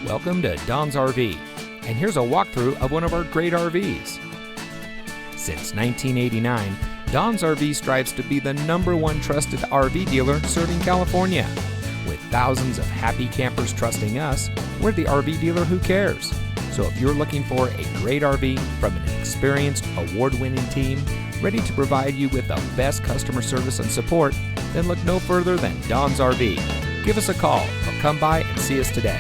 Welcome to Don's RV, and here's a walkthrough of one of our great RVs. Since 1989, Don's RV strives to be the #1 trusted RV dealer serving California. With thousands of happy campers trusting us, we're the RV dealer who cares. So if you're looking for a great RV from an experienced, award-winning team, ready to provide you with the best customer service and support, then look no further than Don's RV. Give us a call or come by and see us today.